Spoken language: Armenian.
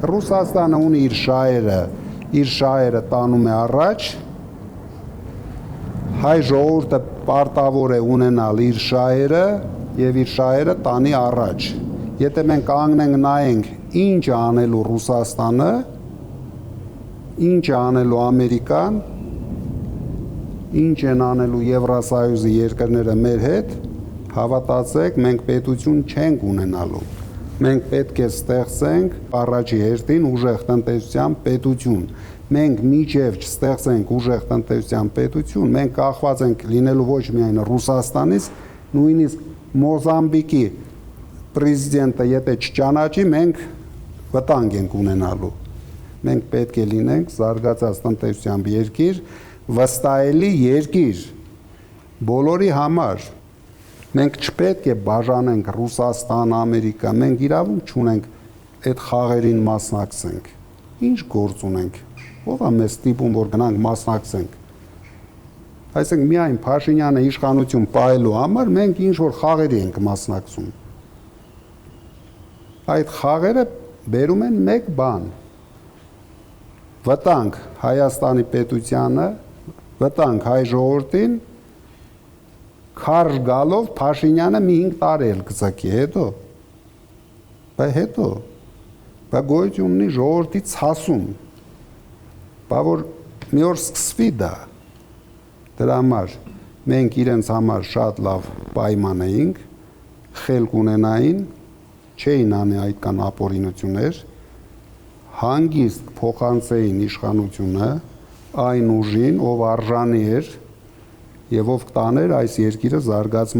Ռուսաստանը ունի իր շահերը տանում է առաջ, հայ ժողովուրդը պարտավոր է ունենալ իր շահերը եւ իր շահերը տանի առաջ։ Եթե մենք կանգնենք նայենք ինչ է անելու Ռուսաստանը, ինչ է անելու Ամերիկան, ինչ են անելու Եվրասիայուզի երկրները մեր հետ, հավատացեք, մենք պետություն չենք ունենալու։ Մենք պետք է ստեղծենք առաջի հերթին ուժեղ տնտեսության պետություն։ Մենք միջև չստեղծենք ուժեղ տնտեսության պետություն, մենք կախված ենք լինելու ոչ միայն Ռուսաստանից, նույնիսկ Մոզամբիկի պրեզիդենտը եթե չճանաչի, մենք վտանգ ենք ունենալու։ Մենք պետք է լինենք զարգացած տնտեսությամբ երկիր, վստահելի երկիր բոլորի համար։ Մենք չպետք է բաժանենք Ռուսաստան, Ամերիկա, մենք իրավունք չունենք այդ խաղերին մասնակցենք։ Ինչ գործ ունենք։ Ո՞վ է մեզ ստիպում, որ գնանք մասնակցենք։ Այսինքն միայն Փաշինյանը իշխանություն պահելու համար մենք ինչ-որ խաղերի ենք մասնակցում։ Այդ խաղերը բերում են մեկ բան. վտանգ Հայաստանի պետությանը, վտանգ հայ ժողովրդին, քարշ գալով Փաշինյանը մի 5 տարի էլ կծակի, հետո գոյություն ունի ժողովրդի ցասում, որ մի օր սկսվի դա, դրա համար մենք իրենց համար շատ լավ պայման էինք, խելք ունենային, չէին անի այդքան ապօրինություններ, հանգիստ փոխանցեին իշխանությունը այն ուժին, ով արժանի էր եւ ով կտաներ այս երկիրը զարգացման